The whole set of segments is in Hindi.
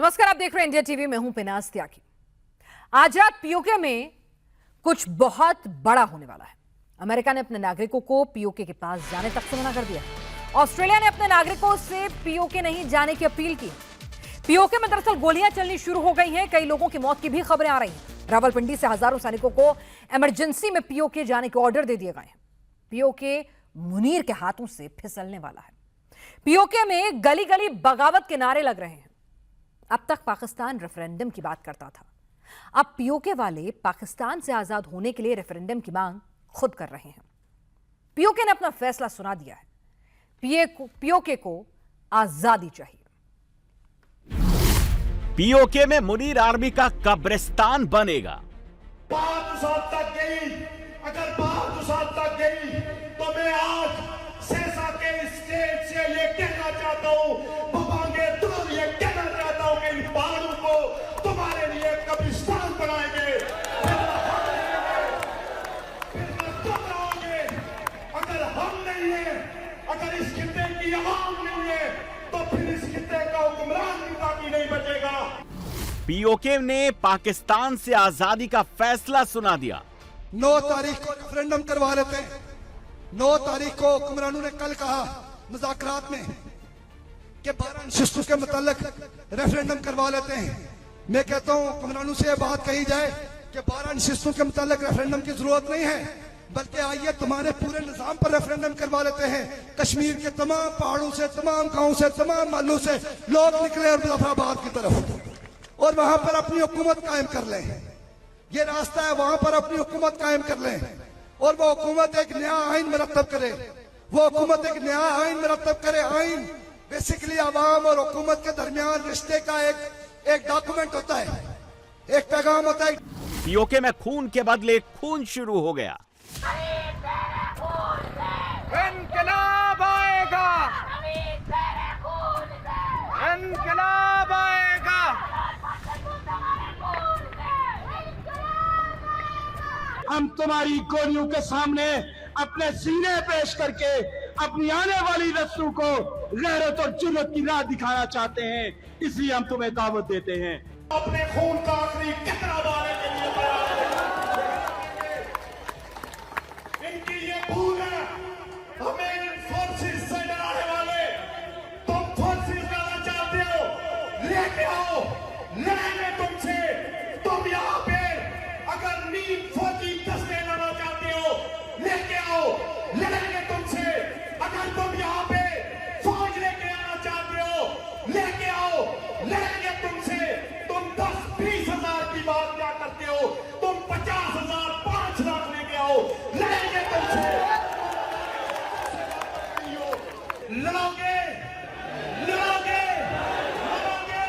नमस्कार, आप देख रहे हैं इंडिया टीवी में हूं पिनाज त्यागी। आजाद पीओके में कुछ बहुत बड़ा होने वाला है। अमेरिका ने अपने नागरिकों को पीओके के पास जाने तक से मना कर दिया। ऑस्ट्रेलिया ने अपने नागरिकों से पीओके नहीं जाने की अपील की। पीओके में दरअसल गोलियां चलनी शुरू हो गई हैं। कई लोगों की मौत की भी खबरें आ रही हैं। रावलपिंडी से हजारों सैनिकों को इमरजेंसी में पीओके जाने के ऑर्डर दे दिए गए हैं। पीओके मुनीर के हाथों से फिसलने वाला है। पीओके में गली गली बगावत के नारे लग रहे हैं। अब तक पाकिस्तान रेफरेंडम की बात करता था, अब पीओके वाले पाकिस्तान से आजाद होने के लिए रेफरेंडम की मांग खुद कर रहे हैं। पीओके ने अपना फैसला सुना दिया है। पीओके को आजादी चाहिए। पीओके में मुनीर आर्मी का कब्रिस्तान बनेगा। तक गई, अगर तक गई तो मैं आज सेसा के स्टेज से ये कहना चाहता हूं, बबांगे तुम ये कहना चाहता हूं कि इन पहाड़ों को तुम्हारे लिए कब्रिस्तान बनाएंगे। तुम रहोगे। अगर हम नहीं है, अगर इस खित्ते की आवाम नहीं है, तो फिर इस खित्ते का हुक्मरान भी बाकी नहीं बचेगा। पीओके ने पाकिस्तान से आजादी का फैसला सुना दिया। 9 तारीख को रेफरेंडम करवा लेते हैं। 9 तारीख को हुक्मरानों ने कल कहा मुज़ाकरात में कि 12 नशिस्तों के मुतालिक रेफरेंडम करवा लेते हैं। मैं कहता हूं हुक्मरानों से यह बात कही जाए कि 12 नशिस्तों के मुतालिक रेफरेंडम की जरूरत नहीं है, बल्कि आइए तुम्हारे पूरे निजाम पर रेफरेंडम करवा लेते हैं। कश्मीर के तमाम पहाड़ों से, तमाम गाँव से, तमाम महलों से लोग निकले और मुजफ्फराबाद की तरफ, और वहां पर अपनी हुकूमत कायम कर लें। ये रास्ता है, वहां पर अपनी हुकूमत कायम कर लें और वो हुकूमत एक नया आइन मरतब करे। वो हुकूमत एक नया आइन मरतब करे। आइन बेसिकली आवाम और हुकूमत के दरमियान रिश्ते का एक डॉक्यूमेंट होता है, एक पैगाम होता है। पीओके में खून के बदले खून शुरू हो गया। इनकलाब आएगा, इनकलाब आएगा। हम तुम्हारी गोलियों के सामने अपने सीने पेश करके अपनी आने वाली नस्लों को गैरत और जुर्रत की राह दिखाना चाहते हैं, इसलिए हम तुम्हें दावत देते हैं। अपने खून का आखिरी कितना बारे के लिए इनकी ये भूल है। हमें इन फोर्सेस से डराने वाले, तुम फोर्सेस लाना चाहते हो, लेके आओ, लड़ेंगे तुमसे। तुम यहाँ पे अगर नीम फौजी दस्ते लाना चाहते हो, लेके आओ, लड़ेंगे तुमसे। अगर तुम यहाँ पे फौज लेके आना चाहते हो, लेके आओ, लड़ेंगे तुमसे। तुम 10-20 हजार की बात क्या करते हो, तुम 50,000 5 लाख लेके आओ, लड़ेंगे तुमसे। लड़ोगे, लड़ोगे, लड़ोगे,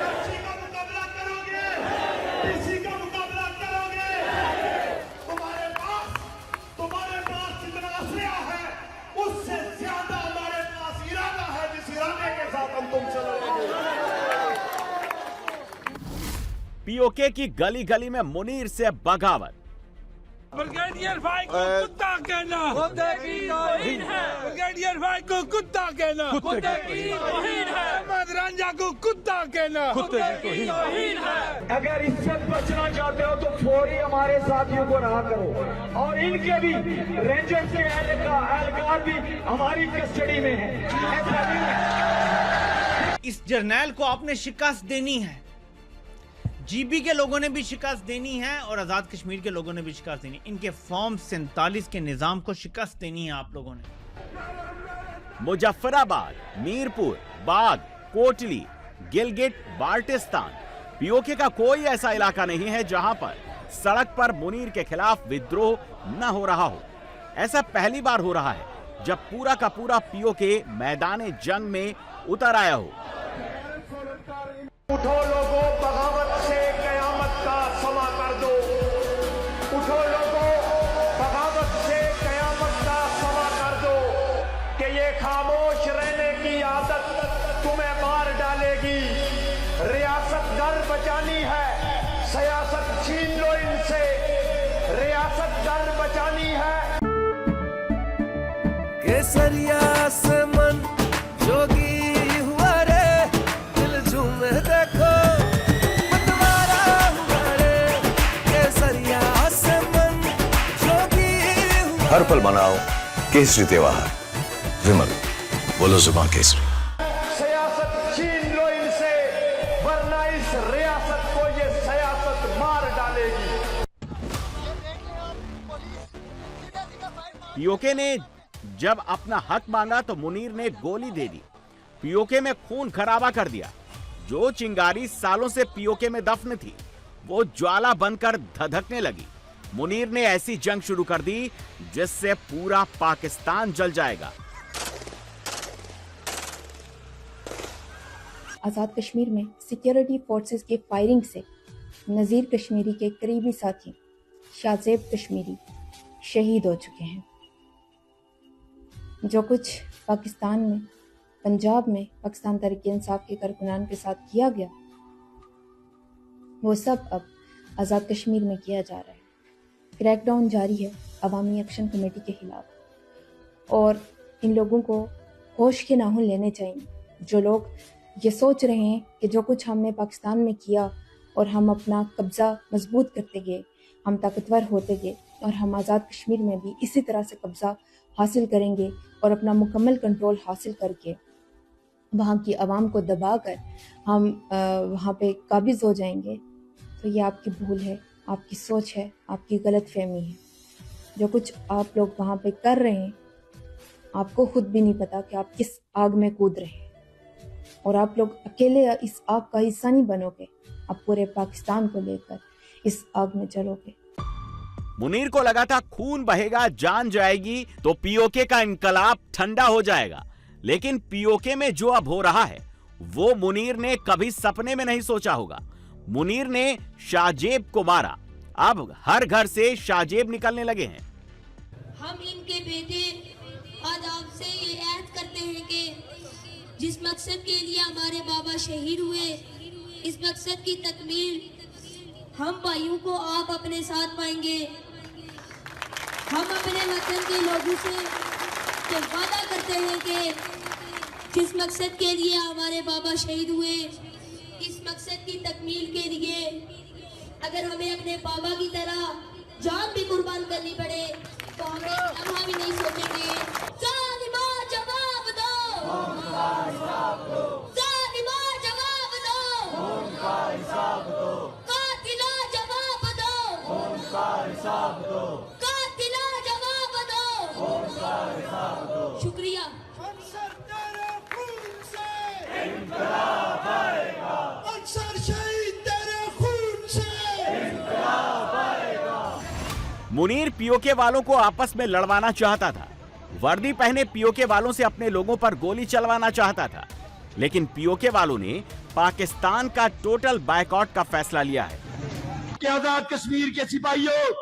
किसी का मुकाबला करोगे, किसी का मुकाबला करोगे। तुम्हारे पास जितना असलिया है, उससे ज्यादा हमारे पास इरादा है, जिस इरादे के साथ हम तुमसे लड़ेंगे। पीओके की गली गली में मुनीर से बगावत। ब्रिगेडियर भाई को कुत्ता कहना कुत्ते की तौहीन है। ब्रिगेडियर भाई को कुत्ता कहना कुत्ते की तौहीन है। अहमद रांझा को कुत्ता कहना कुत्ते की तौहीन है। अगर इससे बचना चाहते हो तो फौरी हमारे साथियों को रहा करो, और इनके भी रेंजर्स के एहलकार भी हमारी कस्टडी में है। ऐसा नहीं है। इस जर्नैल को आपने शिकस्त देनी है। जीबी के लोगों ने भी शिकस्त देनी है और आजाद कश्मीर के लोगों ने भी शिकस्त देनी है। इनके फॉर्म 47 के निजाम को शिकस्त देनी है आप लोगों ने। मुजफ्फराबाद, मीरपुर, बाग, कोटली, गिलगिट, बाल्टिस्तान, पीओके का कोई ऐसा इलाका नहीं है जहां पर सड़क पर मुनीर के खिलाफ विद्रोह न हो रहा हो। ऐसा पहली बार हो रहा है जब पूरा का पूरा पीओके मैदान जंग में उतर आया हो। उठो लोगों, बगावत से कयामत का समा कर दो। उठो लोगों, बगावत से कयामत का समा कर दो, कि ये खामोश रहने की आदत तुम्हें मार डालेगी। रियासत घर बचानी है, सियासत छीन लो इनसे। रियासत घर बचानी है। केसरिया से मन जोगी हुआ रे, दिल झूमे देखो हर पल मनाओ केसरी त्योहार। विमल, बोलो जुबान केसरी। सियासत छीन लो इनसे, वरना इस रियासत को ये सियासत मार डालेगी। पीओके ने जब अपना हक मांगा तो मुनीर ने गोली दे दी। पीओके में खून खराबा कर दिया। जो चिंगारी सालों से पीओके में दफन थी, वो ज्वाला बनकर धधकने लगी। मुनीर ने ऐसी जंग शुरू कर दी जिससे पूरा पाकिस्तान जल जाएगा। आज़ाद कश्मीर में सिक्योरिटी फोर्सेस की फायरिंग से नज़ीर कश्मीरी के करीबी साथी शाज़ेब कश्मीरी शहीद हो चुके हैं। जो कुछ पाकिस्तान में, पंजाब में पाकिस्तान तहरीक-ए-इंसाफ के कारकुनान के साथ किया गया, वो सब अब आज़ाद कश्मीर में किया जा रहा है। क्रैकडाउन जारी है अवामी एक्शन कमेटी के खिलाफ, और इन लोगों को होश के नाखून लेने चाहिए। जो लोग ये सोच रहे हैं कि जो कुछ हमने पाकिस्तान में किया और हम अपना कब्ज़ा मजबूत करते गए, हम ताकतवर होते गए, और हम आज़ाद कश्मीर में भी इसी तरह से कब्ज़ा हासिल करेंगे और अपना मुकम्मल कंट्रोल हासिल करके वहाँ की आवाम को दबाकर हम वहाँ पे काबिज़ हो जाएंगे, तो ये आपकी भूल है, आपकी सोच है, आपकी गलत फहमी है। जो कुछ आप लोग वहाँ पे कर रहे हैं, आपको खुद भी नहीं पता कि आप किस आग में कूद रहे हैं, और आप लोग अकेले इस आग का हिस्सा नहीं बनोगे, आप पूरे पाकिस्तान को लेकर इस आग में चलोगे। मुनीर को लगा था खून बहेगा, जान जाएगी तो पीओके का इनकलाब ठंडा हो जाएगा। लेकिन पीओके में जो अब हो रहा है वो मुनीर ने कभी सपने में नहीं सोचा होगा। मुनीर ने शाजेब को मारा। अब हर घर से शाजेब निकलने लगे हैं। हम इनके बेटे आज आपसे ये ऐद करते हैं कि जिस मकसद के लिए हमारे बाबा शहीद हुए, इस मकसद की तकमील हम भाइयों को आप अपने साथ पाएंगे। हम अपने वतन के लोगों से ये वादा करते हैं कि जिस मकसद के लिए हमारे बाबा शहीद हुए, इस मकसद की तकमील के लिए अगर हमें अपने बाबा की तरह जान भी कुर्बान करनी पड़े तो हमें लम्हा भी नहीं सोचेंगे। जालिमा जवाब दो, जालिमा जवाब दो, कातिला जवाब दो, कातिला जवाब दो। शुक्रिया। मुनीर पीओके वालों को आपस में लड़वाना चाहता था। वर्दी पहने पीओके वालों से अपने लोगों पर गोली चलवाना चाहता था। लेकिन पीओके वालों ने पाकिस्तान का टोटल बायकॉट का फैसला लिया है। कि आजाद कश्मीर के सिपाहियों,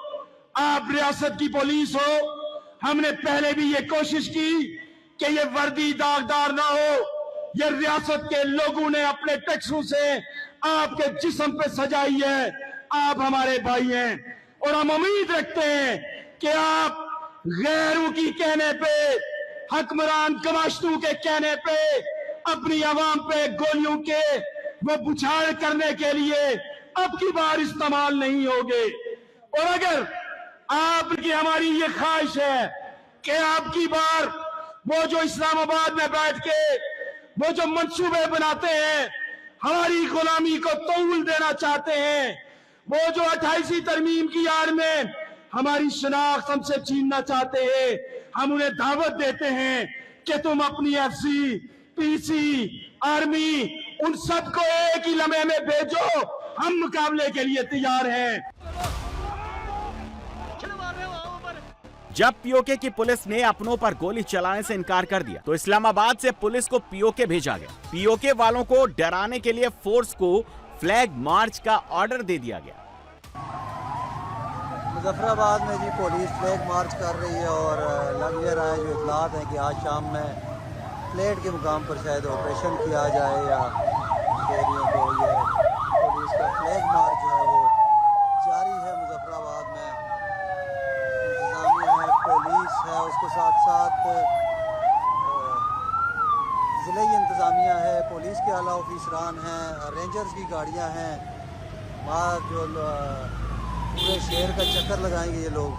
आप रियासत की पुलिस हो। हमने पहले भी ये कोशिश की कि ये वर्दी दागदार ना हो। ये रियासत के लोगों ने अपने टैक्सों से आपके जिस्म पे सजाई है। आप हमारे भाई हैं और हम उम्मीद रखते हैं कि आप गैरों की कहने पे, हुक्मरान कमाशतू के कहने पे, अपनी आवाम पे गोलियों के वो बुछाड़ करने के लिए अब की बार इस्तेमाल नहीं होंगे। और अगर आपकी हमारी ये ख्वाहिश है कि आपकी बार वो जो इस्लामाबाद में बैठ के वो जो मंसूबे बनाते हैं, हमारी गुलामी को तौल देना चाहते हैं, वो जो 28वीं तरमीम की आड़ में हमारी शनाख्त हमसे छीनना चाहते हैं, हम उन्हें दावत देते हैं कि तुम अपनी एफसी, पीसी, आर्मी, उन सबको एक ही लम्हे में भेजो। हम मुकाबले के लिए तैयार हैं। जब पीओके की पुलिस ने अपनों पर गोली चलाने से इनकार कर दिया तो इस्लामाबाद से पुलिस को पीओके भेजा गया। पीओके वालों को डराने के लिए फोर्स को फ्लैग मार्च का ऑर्डर दे दिया गया। मुजफ्फराबाद में जी पुलिस फ्लैग मार्च कर रही है और लग ये रहा है जो इतलात है कि आज शाम में फ्लैट के मुकाम पर शायद ऑपरेशन किया जाए या शहरियों को ये पुलिस का फ्लैग मार्च जो है वो जारी है। मुजफ्फराबाद में इंतजामिया है, पुलिस है, उसके साथ साथ ज़िले इंतजामिया है, पुलिस के आला ऑफिसरान हैं, रेंजर्स की गाड़ियां हैं। वहाँ जो पूरे शहर का चक्कर लगाएंगे ये लोग।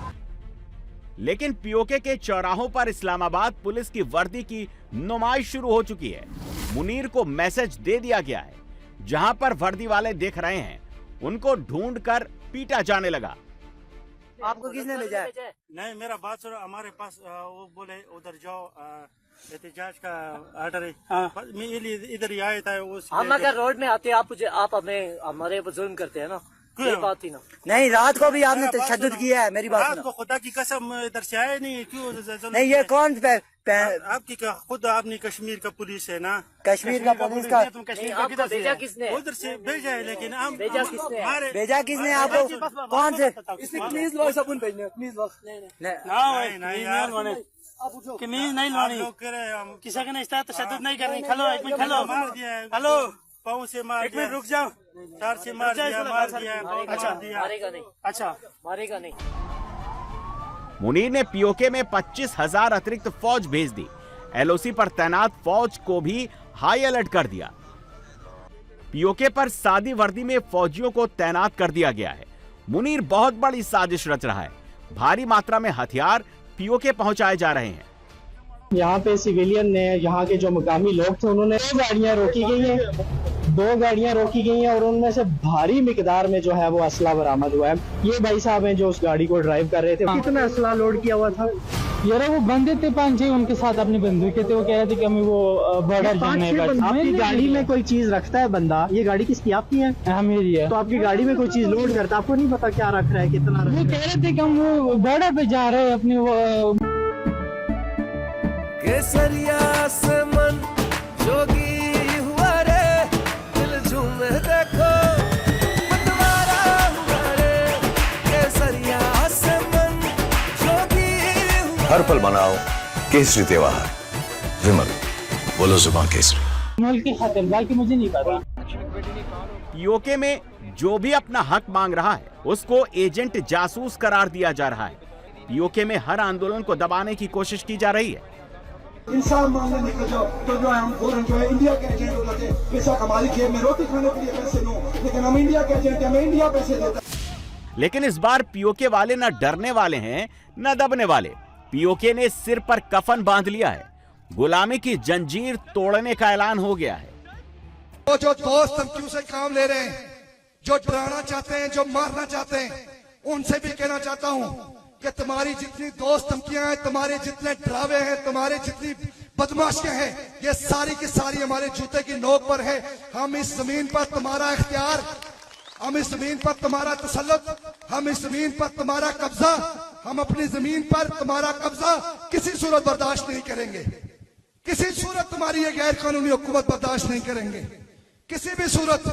लेकिन पीओके के चौराहों पर इस्लामाबाद पुलिस की वर्दी की नुमाइश शुरू हो चुकी है। मुनीर को मैसेज दे दिया गया है, जहां पर वर्दी वाले देख रहे हैं उनको ढूंढकर पीटा जाने लगा। आपको किसने भेजा है? नहीं, मेरा बात सुनो, हमारे पास वो बोले उधर जाओ, एहतजाज का ऑर्डर है। हाँ। मैं इधर ही आया था। हम अगर रोड में आते आप हमें हमारे पर जुल्म करते हैं ना, ये बात थी ना। नहीं, रात को भी आपने तशद्दुद किया है, मेरी बात रात को खुदा की कसम इधर से आए नहीं, क्यों? नहीं, ये कौन आपकी खुद आपने कश्मीर का पुलिस है ना, कश्मीर का पुलिस का भेजा किसने? उधर से भेजा है, लेकिन हम भेजा किसने आपको? कौन से? प्लीज लो सबूत भेजने, प्लीज लो। नहीं यार, कमीज नहीं लानी, किसी का नहीं तशद्दुद नहीं करनी। खलो एक मिनट, खलो मार दिया, हेलो पाँव से मार, एक मिनट रुक जाओ, चार से मार दिया, अच्छा मारेगा नहीं, अच्छा मारेगा नहीं। मुनीर ने पीओके में 25,000 अतिरिक्त फौज भेज दी। एलओसी पर तैनात फौज को भी हाई अलर्ट कर दिया। पीओके पर सादी वर्दी में फौजियों को तैनात कर दिया गया है। मुनीर बहुत बड़ी साजिश रच रहा है। भारी मात्रा में हथियार पीओके पहुंचाए जा रहे हैं। यहाँ पे सिविलियन ने, यहाँ के जो मुकामी लोग थे, उन्होंने 2 गाड़ियाँ रोकी गई हैं और उनमें से भारी मिकदार में जो है वो असला बरामद हुआ है। ये भाई साहब हैं जो उस गाड़ी को ड्राइव कर रहे थे। कितना असला लोड किया हुआ था? यार वो बंदे थे 5-6, उनके साथ अपनी बंदूकें थे। वो कह रहे थे कि हमें वो बॉर्डर जाने का। आपकी गाड़ी में कोई चीज रखता है बंदा, ये गाड़ी किसकी? आपकी है? मेरी है। तो आपकी गाड़ी में कोई चीज लोड करता, आपको नहीं पता क्या रख रहा है, कितना रख रहा है? वो कह रहे थे कि हम वो बॉर्डर पे जा रहे हैं अपने वो केसरिया से मन जोगी हुआ रे, दिल झूमे देखो मतवारा हुआ रे, केसरिया से मन जोगी हुआ। हर पल मनाओ केसरी त्योहार। विमल, बोलो जुबान केसरी। मुल्क की खातिर, बाकी मुझे नहीं पता। पीओके में जो भी अपना हक मांग रहा है उसको एजेंट जासूस करार दिया जा रहा है। पीओके में हर आंदोलन को दबाने की कोशिश की जा रही है। इंसान मांगने निकल जाओ तो जो है हम फौरन जो है इंडिया के एजेंट हो जाते हैं। पैसा कमा लीजिए, मैं रोटी खाने के लिए पैसे लूं, लेकिन हम इंडिया के एजेंट हैं, मैं इंडिया पैसे देता। लेकिन इस बार पीओके वाले न डरने वाले हैं न दबने वाले। पीओके ने सिर पर कफन बांध लिया है। गुलामी की जंजीर तोड़ने का ऐलान हो गया है। वो जो दोस्त धमकियों से काम ले रहे हैं, जो डराना चाहते हैं, जो मारना चाहते हैं, उनसे भी कहना चाहता हूँ कि तुम्हारी जितनी दोस्त धमकियां हैं, तुम्हारे जितने डरावे हैं, तुम्हारे जितनी बदमाशियां हैं, ये सारी की सारी हमारे जूते की नोक पर है। हम इस जमीन पर तुम्हारा इख्तियार, हम इस जमीन पर तुम्हारा तसल्लुत, हम इस जमीन पर तुम्हारा कब्जा, हम अपनी जमीन पर तुम्हारा कब्जा किसी सूरत बर्दाश्त नहीं करेंगे। किसी सूरत तुम्हारी ये गैर कानूनी हुकूमत बर्दाश्त नहीं करेंगे, किसी भी सूरत।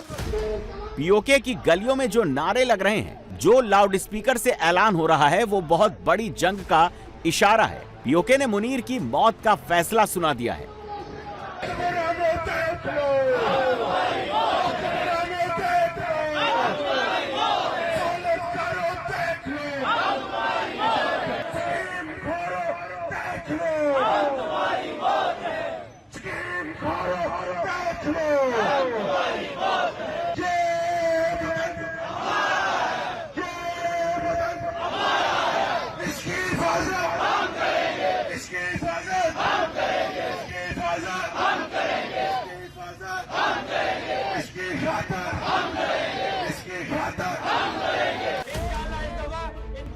पीओके की गलियों में जो नारे लग रहे हैं, जो लाउड स्पीकर से ऐलान हो रहा है, वो बहुत बड़ी जंग का इशारा है। पीओके ने मुनीर की मौत का फैसला सुना दिया है।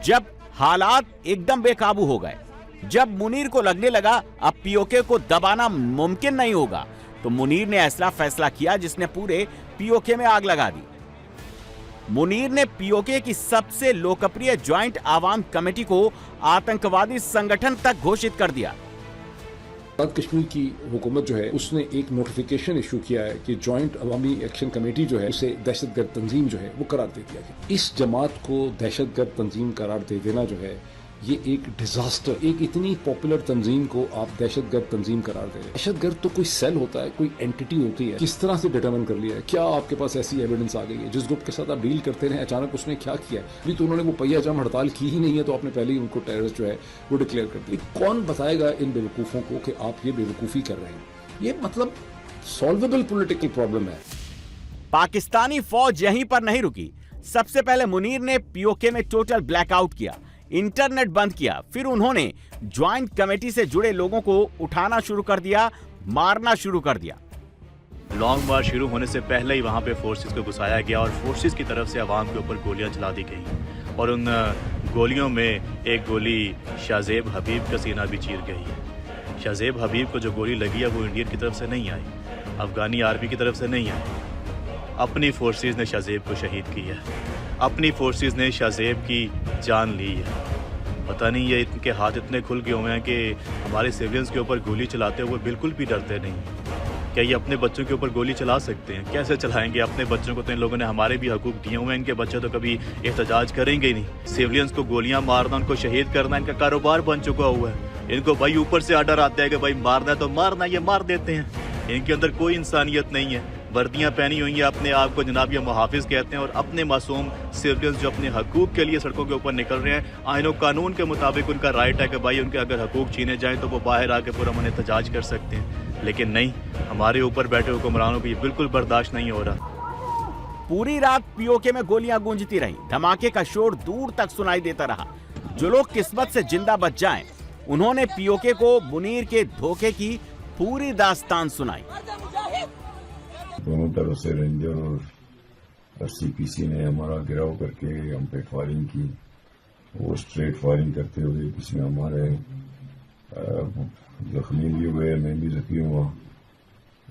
जब हालात एकदम बेकाबू हो गए, जब मुनीर को लगने लगा अब पीओके को दबाना मुमकिन नहीं होगा, तो मुनीर ने ऐसा फैसला किया जिसने पूरे पीओके में आग लगा दी। मुनीर ने पीओके की सबसे लोकप्रिय ज्वाइंट आवाम कमेटी को आतंकवादी संगठन तक घोषित कर दिया। आजाद कश्मीर की हुकूमत जो है उसने एक नोटिफिकेशन इशू किया है कि जॉइंट अवामी एक्शन कमेटी जो है उसे दहशतगर्द तंजीम जो है वो करार दे दिया गया। इस जमात को दहशतगर्द तंजीम करार दे देना जो है ये एक डिजास्टर, एक इतनी पॉपुलर तंजीम को आप दहशतगर्द तंजीम करार दे रहे हैं। दहशतगर्द तो कोई सेल होता है, कोई एंटिटी होती है। किस तरह से डिटरमिन कर लिया है? क्या आपके पास ऐसी एविडेंस आ गई है? जिस ग्रुप के साथ आप डील करते रहे अचानक उसने क्या किया है? अभी तो उन्होंने वो पहिया जाम हड़ताल की ही नहीं है, तो आपने पहले ही उनको टेररिस्ट जो है वो डिक्लेयर कर दिया। कौन बताएगा इन बेवकूफों को कि आप ये बेवकूफी कर रहे हैं? ये मतलब सॉल्वेबल पॉलिटिकल प्रॉब्लम है। पाकिस्तानी फौज यहीं पर नहीं रुकी। सबसे पहले मुनीर ने पीओके में टोटल ब्लैकआउट किया। इंटरनेट बंद किया, फिर उन्होंने ज्वाइंट कमेटी से जुड़े लोगों को उठाना शुरू कर दिया, मारना शुरू कर दिया। लॉन्ग मार्च शुरू होने से पहले ही वहां पे फोर्सेस को घुसाया गया और फोर्सेस की तरफ से अवाम के ऊपर गोलियां चला दी गई और उन गोलियों में एक गोली शाहजेब हबीब का सीना भी चीर गई है। शाहजेब हबीब को जो गोली लगी है वो इंडियन की तरफ से नहीं आई, अफगानी आर्मी की तरफ से नहीं आई, अपनी फोर्सेस ने शाहजेब को शहीद किया है, अपनी फोर्सेस ने शाहजेब की जान ली है। पता नहीं ये इनके हाथ इतने खुल गए हुए हैं कि हमारे सिविलियंस के ऊपर गोली चलाते हुए बिल्कुल भी डरते नहीं। क्या ये अपने बच्चों के ऊपर गोली चला सकते हैं? कैसे चलाएंगे अपने बच्चों को? तो इन लोगों ने हमारे भी हकूक दिए हुए हैं, इनके बच्चे तो कभी एहतजाज करेंगे ही नहीं। सिविलियंस को गोलियां मारना, उनको शहीद करना इनका कारोबार बन चुका हुआ है। इनको भाई ऊपर से आर्डर आता है कि भाई मारना है तो मारना, ये मार देते हैं। इनके अंदर कोई इंसानियत नहीं है। वर्दियां पहनी हुई हैं, अपने आप को जनाब ये मुहाफिज कहते हैं और अपने मासूम सिविलियंस जो अपने हकूक के लिए सड़कों के ऊपर निकल रहे हैं, आईनो कानून के मुताबिक उनका राइट है कि भाई उनके अगर हकूक छीने जाएं तो वो बाहर आके पूरा मन एहतजाज कर सकते हैं, लेकिन नहीं, हमारे ऊपर बैठे हुक्मरानों को ये बिल्कुल बर्दाश्त नहीं हो रहा। पूरी रात पीओके में गोलियां गूंजती रहीं, धमाके का शोर दूर तक सुनाई देता रहा। जो लोग किस्मत से जिंदा बच जाएं, उन्होंने पीओके को मुनीर के धोखे की पूरी दास्तान सुनाई। दोनों तरफ से रेंजर और सीपीसी ने हमारा गिराव करके हम पे फायरिंग की। वो स्ट्रेट फायरिंग करते हुए जिसमें हमारे जख्मी भी हुए, मैं भी जख्मी हुआ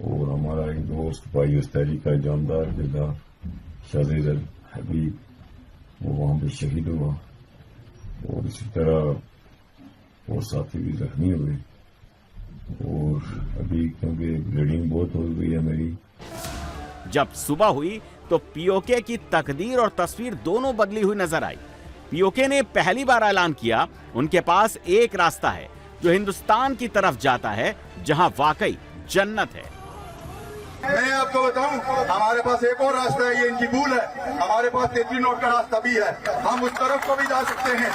और हमारा एक दोस्त भाई उस्तादी का जानदार जो था शाहजेब हबीब, वो वहाँ पे शहीद हुआ और इसी तरह और साथी भी जख्मी हुए और अभी क्योंकि ब्लीडिंग बहुत हो गई है मेरी। जब सुबह हुई तो पीओके की तकदीर और तस्वीर दोनों बदली हुई नजर आई। पीओके ने पहली बार ऐलान किया उनके पास एक रास्ता है जो हिंदुस्तान की तरफ जाता है, जहां वाकई जन्नत है। मैं आपको बताऊं, हमारे पास एक और रास्ता है, ये इनकी भूल है। हमारे पास 33 नोट का रास्ता भी है, हम उस तरफ को भी जा सकते हैं।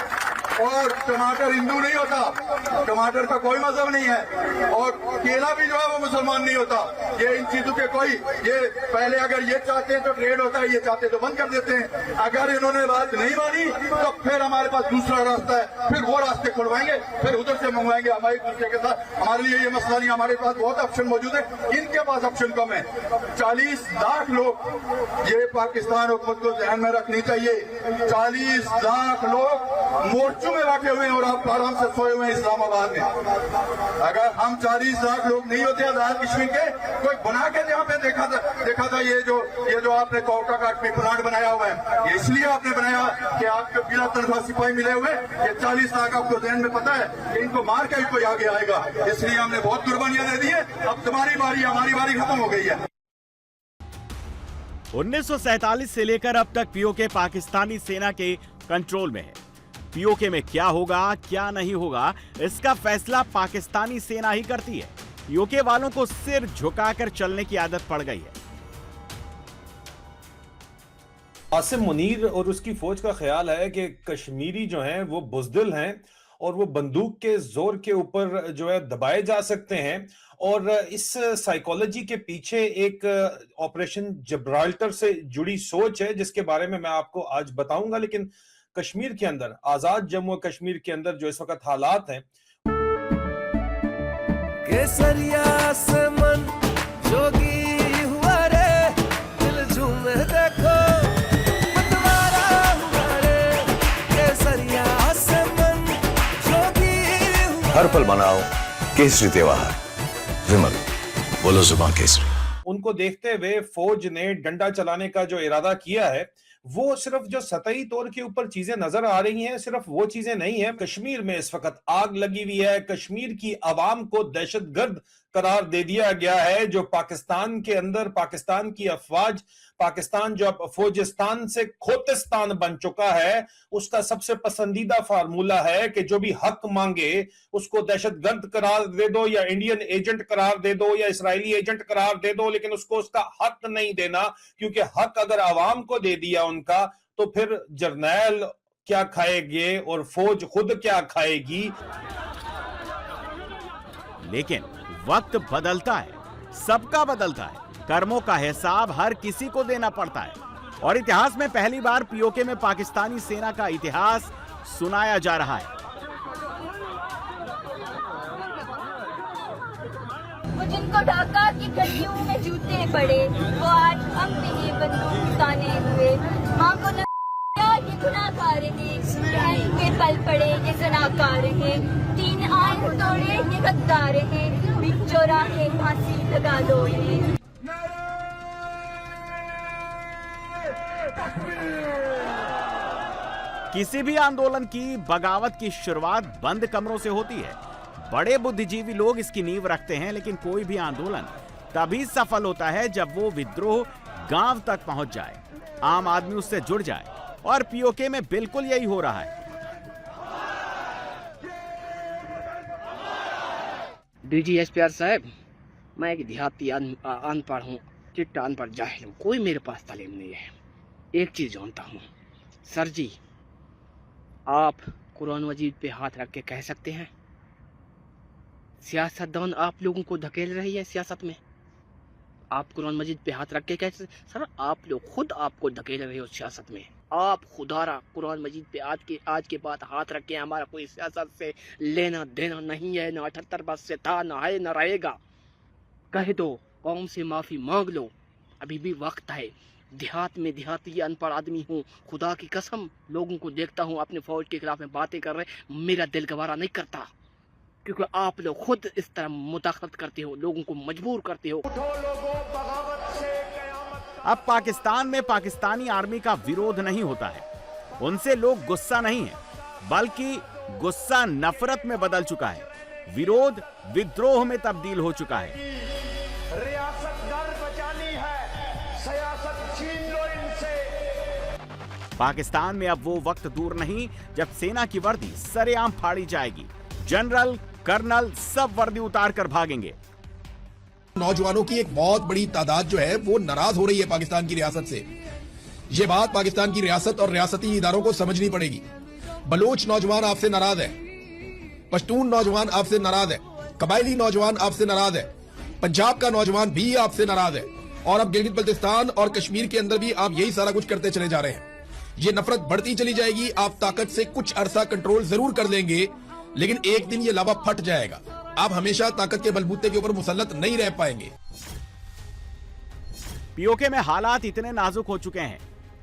और टमाटर हिंदू नहीं होता, टमाटर का कोई मजहब नहीं है और केला भी जो है वो मुसलमान नहीं होता। ये इन चीजों के कोई, ये पहले अगर ये चाहते हैं तो ट्रेड होता है, ये चाहते तो बंद कर देते हैं। अगर इन्होंने बात नहीं मानी तो फिर हमारे पास दूसरा रास्ता है, फिर वो रास्ते खुलवाएंगे, फिर उधर से मंगवाएंगे हमारे दूसरे के साथ। हमारे लिए ये मसला नहीं, हमारे पास बहुत ऑप्शन मौजूद है, इनके पास ऑप्शन कम है। 40 लाख लोग, ये पाकिस्तान हुकूमत को ध्यान में रखनी चाहिए, 40 लाख लोग मोर्चों में बैठे हुए हैं और आप आराम से सोए हुए हैं इस्लामाबाद में। अगर हम 40 लाख लोग नहीं होते आजाद कश्मीर के, कोई बना के जहाँ पे देखा था ये जो आपने कोटा काट में प्लांट बनाया हुआ है, ये इसलिए आपने बनाया कि आपको बिना तनख्वाह सिपाही मिले हुए। ये 40 लाख आपको ध्यान में पता है कि इनको मार के ही कोई आगे आएगा, इसलिए हमने बहुत कुर्बानियां दे दी है। अब तुम्हारी बारी, हमारी बारी खत्म हो गई है। 1947 से लेकर अब तक पीओके पाकिस्तानी सेना के कंट्रोल में है। पीओके में क्या होगा क्या नहीं होगा, इसका फैसला पाकिस्तानी सेना ही करती है। पीओके वालों को सिर झुकाकर चलने की आदत पड़ गई है। आसिम मुनीर और उसकी फौज का ख्याल है कि कश्मीरी जो हैं वो बुज़दिल हैं और वो बंदूक के जोर के ऊपर जो है दबाए जा सकते हैं। और इस साइकोलॉजी के पीछे एक ऑपरेशन जिब्राल्टर से जुड़ी सोच है जिसके बारे में मैं आपको आज बताऊंगा। लेकिन कश्मीर के अंदर, आजाद जम्मू कश्मीर के अंदर जो इस वक्त हालात हैं, केसरिया से मन जोगी हुआ रे, दिल झूमे देखो मतवारा हुआ रे, केसरिया से मन जोगी हुआ। हर पल मनाओ केसरी त्योहार, विमल बोलो जुबान केसरी। उनको देखते हुए फौज ने डंडा चलाने का जो इरादा किया है, वो सिर्फ जो सतही तौर के ऊपर चीजें नजर आ रही हैं, सिर्फ वो चीजें नहीं है। कश्मीर में इस वक्त आग लगी हुई है। कश्मीर की आवाम को दहशतगर्द करार दे दिया गया है। जो पाकिस्तान के अंदर पाकिस्तान की अफवाज, पाकिस्तान जो अब फौजिस्तान से खोतिस्तान बन चुका है, उसका सबसे पसंदीदा फार्मूला है कि जो भी हक मांगे उसको दहशतगर्द करार दे दो या इंडियन एजेंट करार दे दो या इस्राएली एजेंट करार दे दो, लेकिन उसको उसका हक नहीं देना। क्योंकि हक अगर आवाम को दे दिया उनका, तो फिर जर्नैल क्या खाएंगे और फौज खुद क्या खाएगी। लेकिन वक्त बदलता है, सबका बदलता है, कर्मों का हिसाब हर किसी को देना पड़ता है। और इतिहास में पहली बार पीओके में पाकिस्तानी सेना का इतिहास सुनाया जा रहा है। वो जिनको ढाका की गलियों में जूते पड़े, वो आज हम पे ये बंदूक ताने हुए। माँ को लगता ये गुनाहगार हैं, बहन के पल पड़े ये ज़नाकार हैं, 3 आइन तोड़े ये गद्दार हैं, बीच चौराहे फांसी लगा दो इन्हें। किसी भी आंदोलन की बगावत की शुरुआत बंद कमरों से होती है। बड़े बुद्धिजीवी लोग इसकी नींव रखते हैं, लेकिन कोई भी आंदोलन तभी सफल होता है जब वो विद्रोह गांव तक पहुंच जाए, आम आदमी उससे जुड़ जाए, और पीओके में बिल्कुल यही हो रहा है। DGSPR साहब, मैं एक देहाती अनपढ़ हूँ, चिट्टा अनपढ़ जाहिल हूँ, कोई मेरे पास तालीम नहीं है। एक चीज़ जानता हूँ सर जी, आप कुरान मजीद पे हाथ रख के कह सकते हैं सियासतदान आप लोगों को धकेल रही है सियासत में? आप कुरान मजीद पे हाथ रख के कह सकते सर, आप लोग खुद आपको धकेल रहे हो सियासत में। आप खुदारा कुरान मजीद पे आज के बाद हाथ रख के, हमारा कोई सियासत से लेना देना नहीं है, ना 78 बस से था, ना है, ना रहेगा। कह दो, कौम से माफ़ी मांग लो, अभी भी वक्त है। देहात में देहाती अनपढ़ आदमी हूँ, खुदा की कसम लोगों को देखता हूँ अपने फौज के खिलाफ में बातें कर रहे, मेरा दिल गवारा नहीं करता, क्योंकि आप लोग खुद इस तरह मुदाखलत करते हो, लोगों को मजबूर करते हो। अब पाकिस्तान में पाकिस्तानी आर्मी का विरोध नहीं होता है, उनसे लोग गुस्सा नहीं है, बल्कि गुस्सा नफरत में बदल चुका है, विरोध विद्रोह में तब्दील हो चुका है। रियासत घर बचानी है, सियासत छीन लो इनसे। पाकिस्तान में अब वो वक्त दूर नहीं जब सेना की वर्दी सरेआम फाड़ी जाएगी, जनरल कर्नल सब वर्दी उतार कर भागेंगे। नौजवानों की एक बहुत बड़ी तादाद जो है वो नाराज हो रही है पाकिस्तान की रियासत से। ये बात पाकिस्तान की रियासत और रियासती इदारों को समझनी पड़ेगी। बलोच नौजवान आपसे नाराज है, पश्तून नौजवान आपसे नाराज है, कबायली नौजवान आपसे नाराज है, पंजाब का नौजवान भी आपसे नाराज है, और अब गिलगित बल्तिस्तान और कश्मीर के अंदर भी आप यही सारा कुछ करते चले जा रहे हैं। ये नफरत बढ़ती चली जाएगी। आप ताकत से कुछ अरसा कंट्रोल जरूर कर लेंगे, लेकिन एक दिन ये लावा फट जाएगा। आप हमेशा ताकत के बलबूते के ऊपर मुसल्लत नहीं रह पाएंगे। पीओके में हालात इतने नाजुक हो चुके हैं,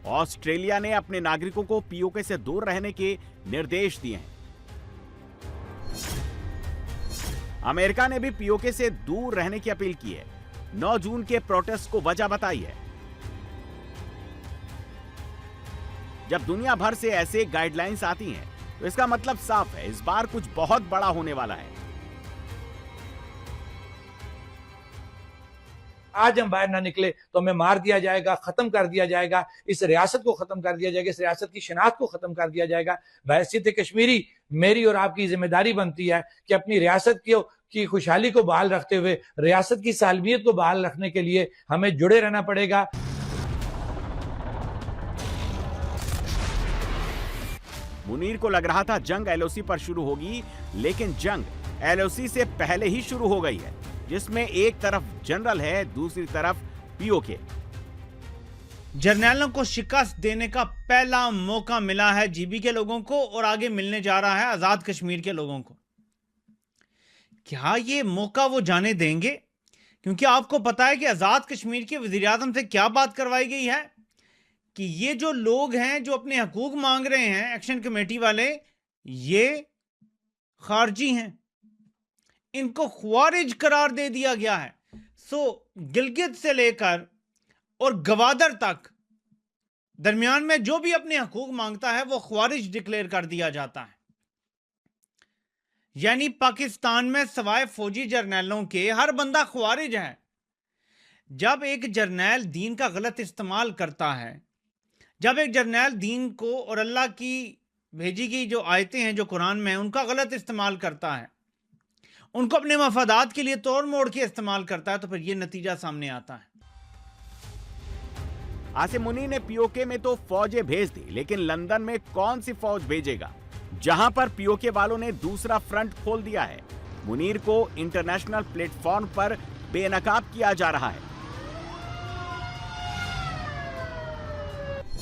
ऑस्ट्रेलिया ने अपने नागरिकों को पीओके से दूर रहने के निर्देश दिए हैं। अमेरिका ने भी पीओके से दूर रहने की अपील की है, 9 जून के प्रोटेस्ट को वजह बताई है। जब दुनिया भर से ऐसे गाइडलाइंस आती हैं, तो इसका मतलब साफ है, इस बार कुछ बहुत बड़ा होने वाला है। आज हम बाहर ना निकले तो हमें मार दिया जाएगा, खत्म कर दिया जाएगा, इस रियासत को खत्म कर दिया जाएगा, इस रियासत की शनाख्त को खत्म कर दिया जाएगा। बहैसियत कश्मीरी मेरी और आपकी जिम्मेदारी बनती है कि अपनी रियासत की खुशहाली को बहाल रखते हुए, रियासत की सालमियत को बहाल रखने के लिए हमें जुड़े रहना पड़ेगा। मुनीर को लग रहा था जंग एलओसी पर शुरू होगी, लेकिन जंग एलओसी से पहले ही शुरू हो गई है, जिसमें एक तरफ जनरल है, दूसरी तरफ पीओके। जर्नैलों को शिकस्त देने का पहला मौका मिला है जीबी के लोगों को, और आगे मिलने जा रहा है आजाद कश्मीर के लोगों को। क्या ये मौका वो जाने देंगे? क्योंकि आपको पता है कि आजाद कश्मीर के वजीर आजम से क्या बात करवाई गई है कि ये जो लोग हैं जो अपने हकूक मांग रहे हैं, एक्शन कमेटी वाले, ये खारजी हैं, इनको ख्वारिज करार दे दिया गया है। गिलगित से लेकर और गवादर तक दरमियान में जो भी अपने हकूक मांगता है वो ख्वारिज डिक्लेयर कर दिया जाता है। यानी पाकिस्तान में सवाए फौजी जर्नैलों के हर बंदा ख्वारिज है। जब एक जर्नैल दीन का गलत इस्तेमाल करता है, जब एक जर्नैल दीन को और अल्लाह की भेजी गई जो आयतें हैं जो कुरान में हैं उनका गलत इस्तेमाल करता है, उनको अपने मफादात के लिए तोड़ मोड़ के इस्तेमाल करता है, तो फिर ये नतीजा सामने आता है। आसिम मुनीर ने पीओके में तो फौजें भेज दी, लेकिन लंदन में कौन सी फौज भेजेगा, जहां पर पीओके वालों ने दूसरा फ्रंट खोल दिया है। मुनीर को इंटरनेशनल प्लेटफॉर्म पर बेनकाब किया जा रहा है।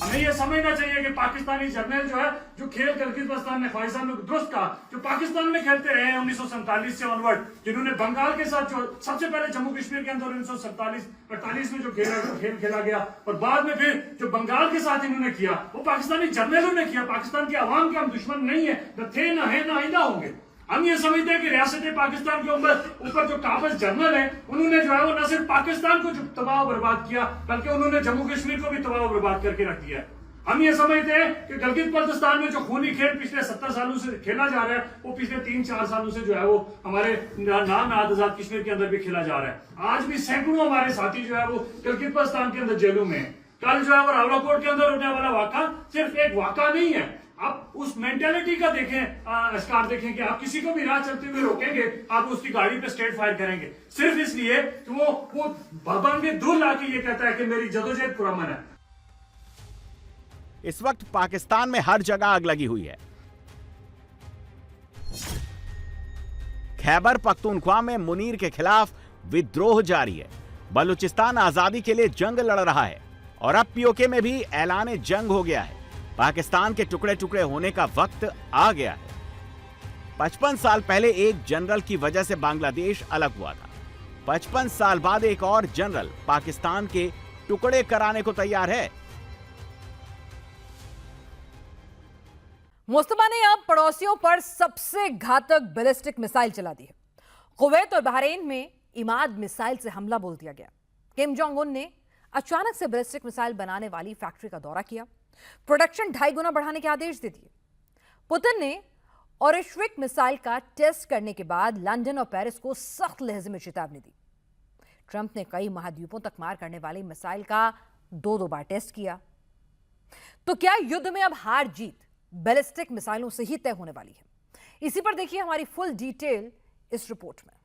हमें ये समझना चाहिए कि पाकिस्तानी जर्नल जो है, जो खेल गिलगित-बल्तिस्तान में ख्वाहिशान ने दुरुस्त कहा, जो पाकिस्तान में खेलते रहे हैं 1947 से ऑनवर्ड, जिन्होंने बंगाल के साथ जो सबसे पहले जम्मू कश्मीर के अंदर 1947-48 में जो खेल खेला गया और बाद में फिर जो बंगाल के साथ इन्होंने किया, वो पाकिस्तानी जर्नलों ने किया। पाकिस्तान के अवाम के हम दुश्मन नहीं है, न थे, न है, न आइंदा होंगे। हम ये समझते हैं कि रियासत पाकिस्तान के ऊपर जो काबिज जर्नल है, उन्होंने जो है वो न सिर्फ पाकिस्तान को जो तबाह बर्बाद किया, बल्कि उन्होंने जम्मू कश्मीर को भी तबाह बर्बाद करके रख दिया है। हम ये समझते हैं कि गिलगित बल्तिस्तान में जो खूनी खेल पिछले 70 सालों से खेला जा रहा है, वो पिछले 3-4 सालों से जो है वो हमारे नाम आजाद कश्मीर के अंदर भी खेला जा रहा है। आज भी सैकड़ों हमारे साथी जो है वो गिलगित बल्तिस्तान के अंदर जेलों में है। कल जो है वो रावलाकोट के अंदर होने वाला वाक़ा सिर्फ एक वाक़ा नहीं है। आप उस मेंटेलिटी का देखें, अस्कार देखें कि आप किसी को भी राह चलते हुए रोकेंगे, आप उसकी गाड़ी पे स्ट्रेट फायर करेंगे, सिर्फ इसलिए कि वो भगवान के दूर लाके ये कहता है कि मेरी जदोजहद पुरअमन है। इस वक्त पाकिस्तान में हर जगह आग लगी हुई है। खैबर पख्तूनख्वा में मुनीर के खिलाफ विद्रोह जारी है। बलूचिस्तान आजादी के लिए जंग लड़ रहा है और अब पीओके में भी ऐलान जंग हो गया है। पाकिस्तान के टुकड़े टुकड़े होने का वक्त आ गया है। 55 साल पहले एक जनरल की वजह से बांग्लादेश अलग हुआ था। 55 साल बाद एक और जनरल पाकिस्तान के टुकड़े कराने को तैयार है। मुस्तफा ने अब पड़ोसियों पर सबसे घातक बैलिस्टिक मिसाइल चला दी है। कुवैत और बहरीन में इमाद मिसाइल से हमला बोल दिया गया। किम जोंग उन ने अचानक से बैलिस्टिक मिसाइल बनाने वाली फैक्ट्री का दौरा किया, प्रोडक्शन 2.5 गुना बढ़ाने के आदेश दे दिए। पुतिन ने ऑरिश्विक मिसाइल का टेस्ट करने के बाद लंदन और पेरिस को सख्त लहजे में चेतावनी दी। ट्रंप ने कई महाद्वीपों तक मार करने वाली मिसाइल का 2 बार टेस्ट किया। तो क्या युद्ध में अब हार जीत बैलिस्टिक मिसाइलों से ही तय होने वाली है? इसी पर देखिए हमारी फुल डिटेल इस रिपोर्ट में।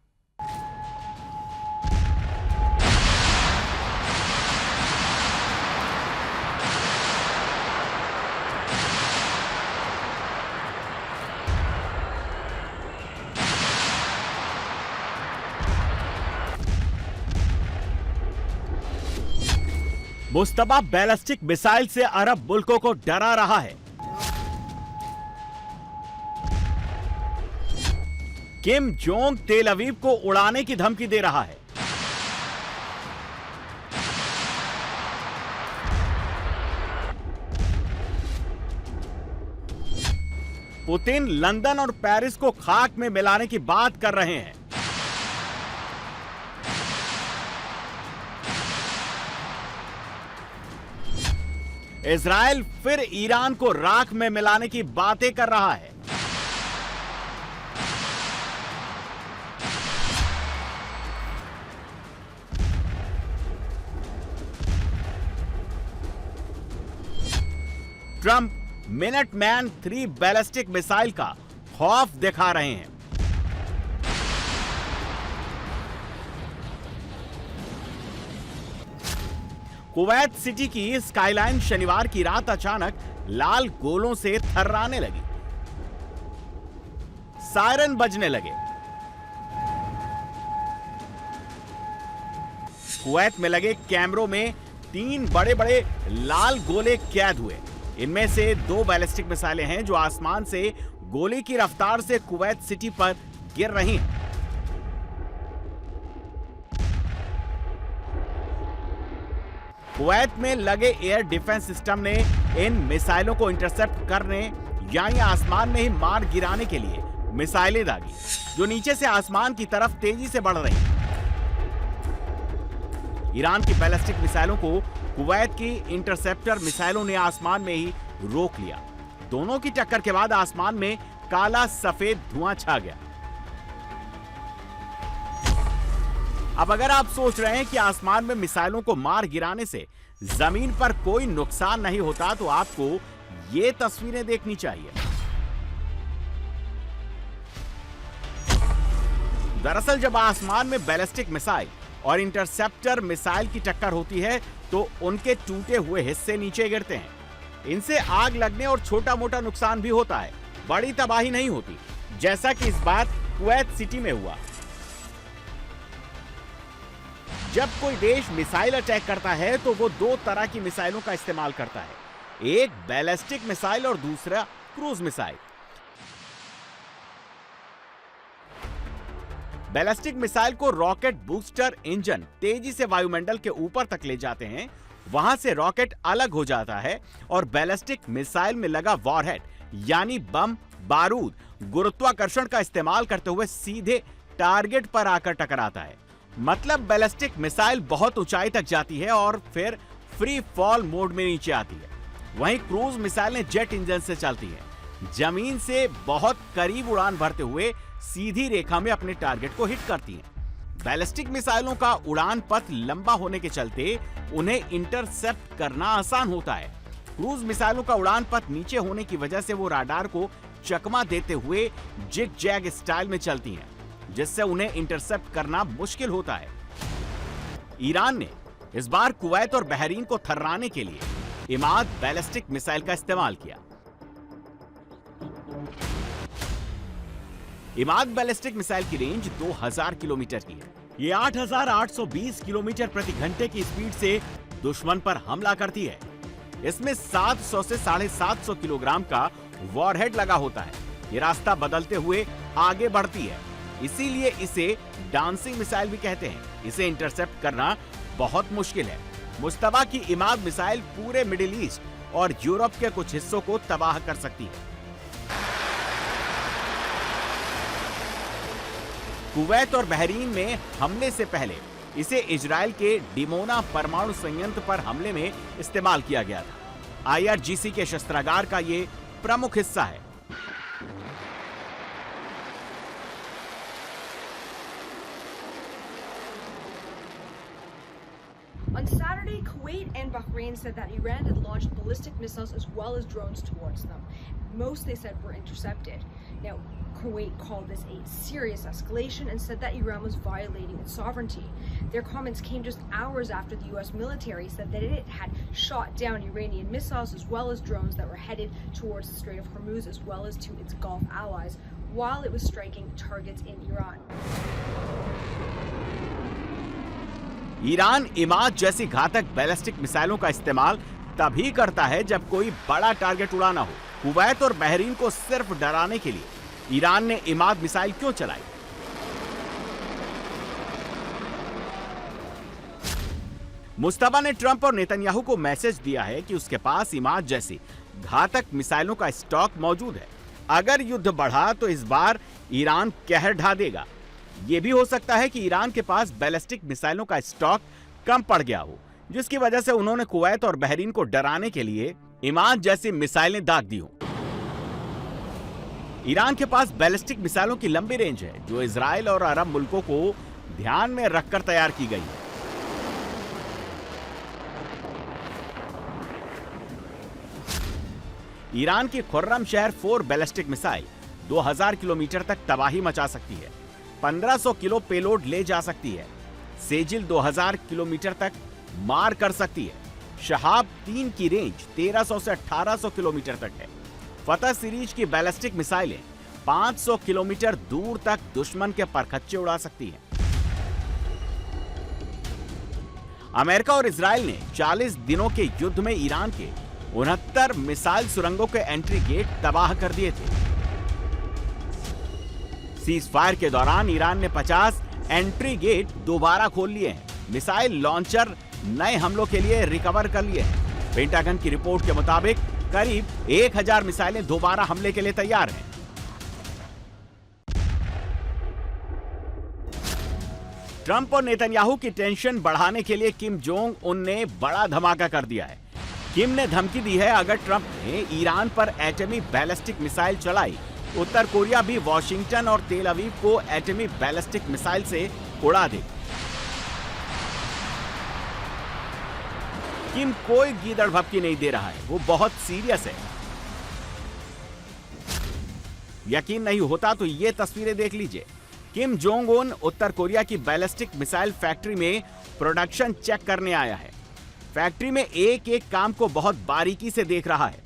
मुस्तफा बैलिस्टिक मिसाइल से अरब मुल्कों को डरा रहा है। किम जोंग तेल अवीव को उड़ाने की धमकी दे रहा है। पुतिन लंदन और पेरिस को खाक में मिलाने की बात कर रहे हैं। इजराइल फिर ईरान को राख में मिलाने की बातें कर रहा है। ट्रंप मिनटमैन 3 बैलिस्टिक मिसाइल का खौफ दिखा रहे हैं। कुवैत सिटी की स्काईलाइन शनिवार की रात अचानक लाल गोलों से थर्राने लगी। सायरन बजने लगे। कुवैत में लगे कैमरों में 3 बड़े बड़े लाल गोले कैद हुए। इनमें से 2 बैलिस्टिक मिसाइलें हैं जो आसमान से गोली की रफ्तार से कुवैत सिटी पर गिर रही हैं। कुवैत में लगे एयर डिफेंस सिस्टम ने इन मिसाइलों को इंटरसेप्ट करने यानी आसमान में ही मार गिराने के लिए मिसाइलें दागी, जो नीचे से आसमान की तरफ तेजी से बढ़ रही हैं। ईरान की बैलिस्टिक मिसाइलों को कुवैत की इंटरसेप्टर मिसाइलों ने आसमान में ही रोक लिया। दोनों की टक्कर के बाद आसमान में काला सफेद धुआं छा गया। अब अगर आप सोच रहे हैं कि आसमान में मिसाइलों को मार गिराने से जमीन पर कोई नुकसान नहीं होता, तो आपको ये तस्वीरें देखनी चाहिए। दरअसल जब आसमान में बैलिस्टिक मिसाइल और इंटरसेप्टर मिसाइल की टक्कर होती है तो उनके टूटे हुए हिस्से नीचे गिरते हैं। इनसे आग लगने और छोटा मोटा नुकसान भी होता है, बड़ी तबाही नहीं होती, जैसा कि इस बार कुवैत सिटी में हुआ। जब कोई देश मिसाइल अटैक करता है तो वो 2 तरह की मिसाइलों का इस्तेमाल करता है। एक बैलिस्टिक मिसाइल और दूसरा क्रूज मिसाइल। बैलिस्टिक मिसाइल को रॉकेट बूस्टर इंजन तेजी से वायुमंडल के ऊपर तक ले जाते हैं, वहां से रॉकेट अलग हो जाता है और बैलिस्टिक मिसाइल में लगा वॉरहेड यानी बम बारूद गुरुत्वाकर्षण का इस्तेमाल करते हुए सीधे टारगेट पर आकर टकराता है। मतलब बैलिस्टिक मिसाइल बहुत ऊंचाई तक जाती है और फिर फ्री फॉल मोड में नीचे आती है। वहीं क्रूज मिसाइल ने जेट इंजन से चलती है, जमीन से बहुत करीब उड़ान भरते हुए सीधी रेखा में अपने टारगेट को हिट करती हैं। बैलिस्टिक मिसाइलों का उड़ान पथ लंबा होने के चलते उन्हें इंटरसेप्ट करना आसान होता है। क्रूज मिसाइलों का उड़ान पथ नीचे होने की वजह से वो राडार को चकमा देते हुए जिग जैग स्टाइल में चलती हैं, जिससे उन्हें इंटरसेप्ट करना मुश्किल होता है। ईरान ने इस बार कुवैत और बहरीन को थर्राने के लिए इमाद बैलिस्टिक मिसाइल का इस्तेमाल किया। इमाद बैलिस्टिक मिसाइल की रेंज 2000 किलोमीटर की है। ये 8820 किलोमीटर प्रति घंटे की स्पीड से दुश्मन पर हमला करती है। इसमें 700 से 750 किलोग्राम का वॉरहेड लगा होता है। ये रास्ता बदलते हुए आगे बढ़ती है, इसीलिए इसे डांसिंग मिसाइल भी कहते हैं। इसे इंटरसेप्ट करना बहुत मुश्किल है। मुस्तफा की इमाद मिसाइल पूरे मिडिल ईस्ट और यूरोप के कुछ हिस्सों को तबाह कर सकती है। कुवैत और बहरीन में हमले से पहले इसे इजराइल के डिमोना परमाणु संयंत्र पर हमले में इस्तेमाल किया गया था। IRGC के शस्त्रागार का ये प्रमुख हिस्सा है। On Saturday, Kuwait and Bahrain said that Iran had launched ballistic missiles as well as drones towards them. Most, they said, were intercepted. Now, Kuwait called this a serious escalation and said that Iran was violating its sovereignty. Their comments came just hours after the US military said that it had shot down Iranian missiles as well as drones that were headed towards the Strait of Hormuz as well as to its Gulf allies while it was striking targets in Iran. Iran Imad जैसी घातक बैलिस्टिक मिसाइलों का इस्तेमाल तभी करता है जब कोई बड़ा टारगेट उड़ाना हो। कुवैत और बहरीन को सिर्फ डराने के लिए ईरान ने इमाद मिसाइल क्यों चलाई? मुस्तफा ने ट्रंप और नेतन्याहू को मैसेज दिया है कि उसके पास इमाद जैसी घातक मिसाइलों का स्टॉक मौजूद है। अगर युद्ध बढ़ा तो इस बार ईरान कहर ढा देगा। यह भी हो सकता है कि ईरान के पास बैलिस्टिक मिसाइलों का स्टॉक कम पड़ गया हो, जिसकी वजह से उन्होंने कुवैत और बहरीन को डराने के लिए इमाद जैसी मिसाइलें दाग दी हो। ईरान के पास बैलिस्टिक मिसाइलों की लंबी रेंज है, जो इजराइल और अरब मुल्कों को ध्यान में रखकर तैयार की गई है। ईरान की खुर्रम शहर 4 बैलिस्टिक मिसाइल 2000 किलोमीटर तक तबाही मचा सकती है, 1500 किलो पेलोड ले जा सकती है। सेजिल 2000 किलोमीटर तक मार कर सकती है। शहाब 3 की रेंज 1300 से 1800 किलोमीटर तक है। फतह सीरीज की बैलिस्टिक मिसाइलें 500 किलोमीटर दूर तक दुश्मन के परखच्चे उड़ा सकती हैं। अमेरिका और इजराइल ने 40 दिनों के युद्ध में ईरान के 69 मिसाइल सुरंगों के एंट्री गेट तबाह कर दिए थे। सीज फायर के दौरान ईरान ने 50 एंट्री गेट दोबारा खोल लिए हैं। मिसाइल लॉन्चर नए हमलों के लिए रिकवर कर लिए हैं। पेंटागन की रिपोर्ट के मुताबिक करीब 1000 मिसाइलें दोबारा हमले के लिए तैयार हैं। ट्रंप और नेतन्याहू की टेंशन बढ़ाने के लिए किम जोंग उन ने बड़ा धमाका कर दिया है। किम ने धमकी दी है, अगर ट्रंप ने ईरान पर एटमी बैलिस्टिक मिसाइल चलाई, उत्तर कोरिया भी वॉशिंगटन और तेल अवीव को एटमी बैलिस्टिक मिसाइल से उड़ा दे। किम कोई गीदड़ भपकी नहीं दे रहा है, वो बहुत सीरियस है। यकीन नहीं होता तो ये तस्वीरें देख लीजिए। किम जोंग उन उत्तर कोरिया की बैलिस्टिक मिसाइल फैक्ट्री में प्रोडक्शन चेक करने आया है। फैक्ट्री में एक एक काम को बहुत बारीकी से देख रहा है।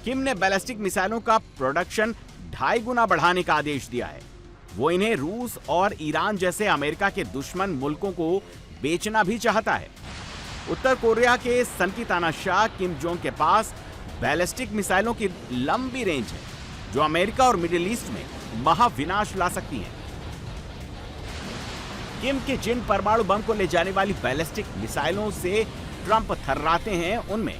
किम ने बैलिस्टिक मिसाइलों का प्रोडक्शन 2.5 गुना बढ़ाने का आदेश दिया है। वो इन्हें रूस और ईरान जैसे अमेरिका के दुश्मन मुल्कों को बेचना भी चाहता है। उत्तर कोरिया के सनकी तानाशाह किम जोंग के पास बैलिस्टिक मिसाइलों की लंबी रेंज है जो अमेरिका और मिडिल ईस्ट में महाविनाश ला सकती है। किम के जिन परमाणु बम को ले जाने वाली बैलिस्टिक मिसाइलों से ट्रंप थर्राते हैं उनमें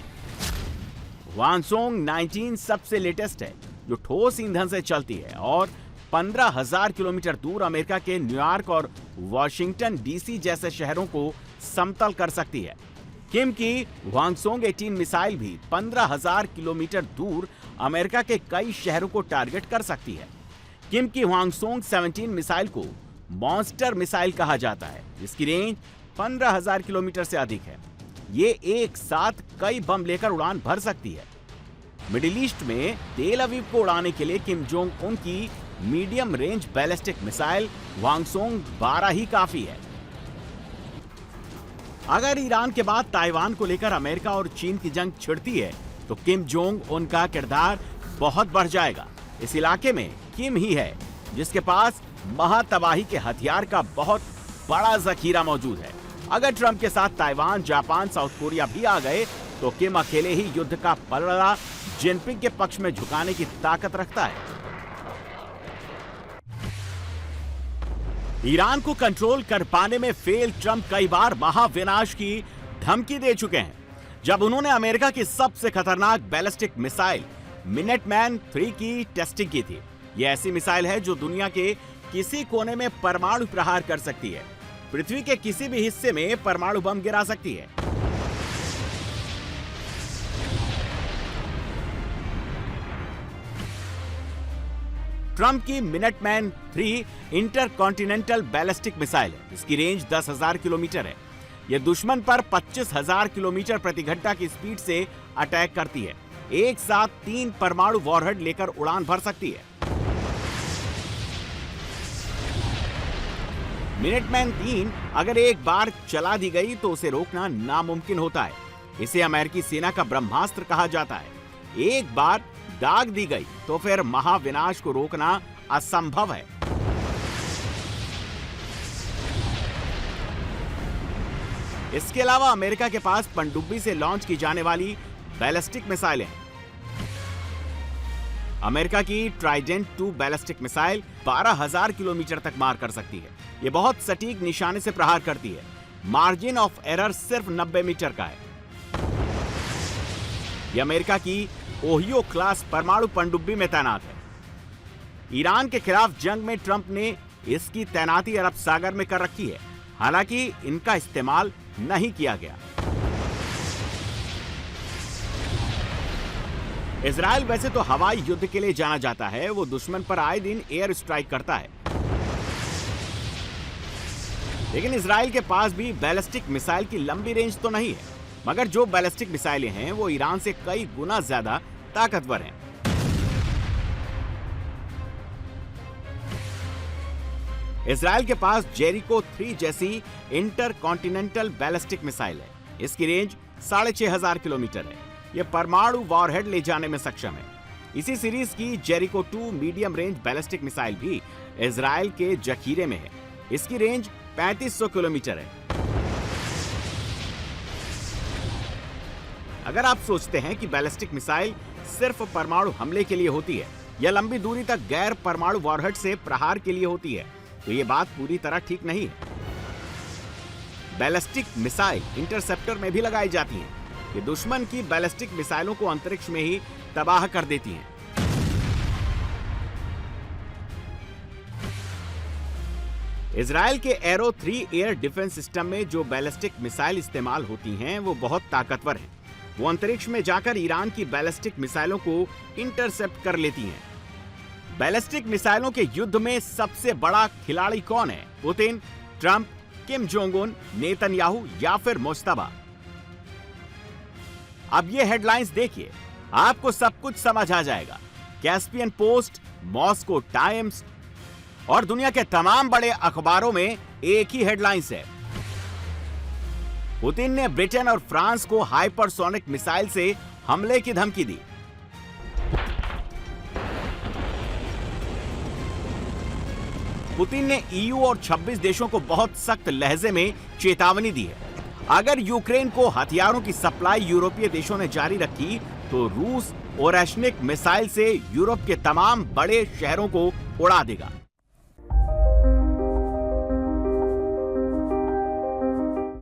हवानसोंग 19 सबसे लेटेस्ट है जो ठोस ईंधन से चलती है और 15,000 किलोमीटर दूर अमेरिका के न्यूयॉर्क और वॉशिंगटन डीसी जैसे शहरों को समतल कर सकती है। किम की हवानसोंग 18 मिसाइल भी 15,000 किलोमीटर दूर अमेरिका के कई शहरों को टारगेट कर सकती है। किम की हवानसोंग 17 मिसाइल को मॉन्स्टर मिसाइल कहा जाता है जिसकी रेंज 15,000 किलोमीटर से अधिक है। ये एक साथ कई बम लेकर उड़ान भर सकती है। मिडिल ईस्ट में तेल अवीव को उड़ाने के लिए किम जोंग उन की मीडियम रेंज बैलिस्टिक मिसाइल हवानसोंग 12 ही काफी है। अगर ईरान के बाद ताइवान को लेकर अमेरिका और चीन की जंग छिड़ती है तो किम जोंग उनका किरदार बहुत बढ़ जाएगा। इस इलाके में किम ही है जिसके पास महातबाही के हथियार का बहुत बड़ा जखीरा मौजूद है। अगर ट्रंप के साथ ताइवान, जापान, साउथ कोरिया भी आ गए तो किम अकेले ही युद्ध का पलड़ा जिनपिंग के पक्ष में झुकाने की ताकत रखता है। ईरान को कंट्रोल कर पाने में फेल ट्रंप कई बार महाविनाश की धमकी दे चुके हैं। जब उन्होंने अमेरिका की सबसे खतरनाक बैलिस्टिक मिसाइल मिनटमैन 3 की टेस्टिंग की थी। यह ऐसी मिसाइल है जो दुनिया के किसी कोने में परमाणु प्रहार कर सकती है, पृथ्वी के किसी भी हिस्से में परमाणु बम गिरा सकती है। ट्रंप की मिनटमैन 3 इंटरकॉन्टिनेंटल बैलिस्टिक मिसाइल है। इसकी रेंज 10,000 किलोमीटर है। यह दुश्मन पर 25,000 किलोमीटर प्रति घंटा की स्पीड से अटैक करती है। एक साथ 3 परमाणु वॉरहेड लेकर उड़ान भर सकती है। मिनटमैन 3 अगर एक बार चला दी गई तो उसे रोकना नामुमकिन होता है। इसे अमेरिकी सेना का ब्रह्मास्त्र कहा जाता है। एक बार दाग दी गई तो फिर महाविनाश को रोकना असंभव है। इसके अलावा अमेरिका के पास पनडुब्बी से लॉन्च की जाने वाली बैलिस्टिक मिसाइलें हैं। अमेरिका की ट्राइडेंट 2 बैलिस्टिक मिसाइल 12,000 किलोमीटर तक मार कर सकती है। यह बहुत सटीक निशाने से प्रहार करती है। मार्जिन ऑफ एरर सिर्फ 90 मीटर का है। यह अमेरिका की ओहियो क्लास परमाणु पनडुब्बी में तैनात है। ईरान के खिलाफ जंग में ट्रंप ने इसकी तैनाती अरब सागर में कर रखी है, हालांकि इनका इस्तेमाल नहीं किया गया। इजराइल वैसे तो हवाई युद्ध के लिए जाना जाता है। वो दुश्मन पर आए दिन एयर स्ट्राइक करता है, लेकिन इजराइल के पास भी बैलिस्टिक मिसाइल की लंबी रेंज तो नहीं है, मगर जो बैलिस्टिक मिसाइलें हैं वो ईरान से कई गुना ज्यादा ताकतवर हैं। इजराइल के पास जेरिको 3 जैसी इंटरकॉन्टिनेंटल बैलिस्टिक मिसाइल है। इसकी रेंज 6,500 किलोमीटर है। यह परमाणु वॉरहेड ले जाने में सक्षम है। इसी सीरीज की Jericho 2 medium range ballistic missile भी इजराइल के जखीरे में है। इसकी रेंज 3500 किलोमीटर है। अगर आप सोचते हैं कि बैलिस्टिक मिसाइल सिर्फ परमाणु हमले के लिए होती है या लंबी दूरी तक गैर परमाणु वॉरहेड से प्रहार के लिए होती है, तो यह बात पूरी तरह ठीक नहीं है। बैलिस्टिक मिसाइल इंटरसेप्टर में भी लगाई जाती हैं। ये दुश्मन की बैलिस्टिक मिसाइलों को अंतरिक्ष में ही तबाह कर देती हैं। इजराइल के एरो 3 एयर डिफेंस सिस्टम में जो बैलिस्टिक मिसाइल इस्तेमाल होती हैं वो बहुत ताकतवर हैं। वो अंतरिक्ष में जाकर ईरान की बैलिस्टिक मिसाइलों को इंटरसेप्ट कर लेती हैं। बैलिस्टिक मिसाइलों के युद्ध में सबसे बड़ा खिलाड़ी कौन है? Putin, Trump, Kim Jong Un, Netanyahu या फिर मुश्तबा? अब ये हेडलाइंस देखिए, आपको सब कुछ समझ आ जाएगा। कैस्पियन पोस्ट, मॉस्को टाइम्स और दुनिया के तमाम बड़े अखबारों में एक ही हेडलाइंस है। पुतिन ने ब्रिटेन और फ्रांस को हाइपरसोनिक मिसाइल से हमले की धमकी दी। पुतिन ने ईयू और 26 देशों को बहुत सख्त लहजे में चेतावनी दी है। अगर यूक्रेन को हथियारों की सप्लाई यूरोपीय देशों ने जारी रखी तो रूस ओरेशनिक मिसाइल से यूरोप के तमाम बड़े शहरों को उड़ा देगा।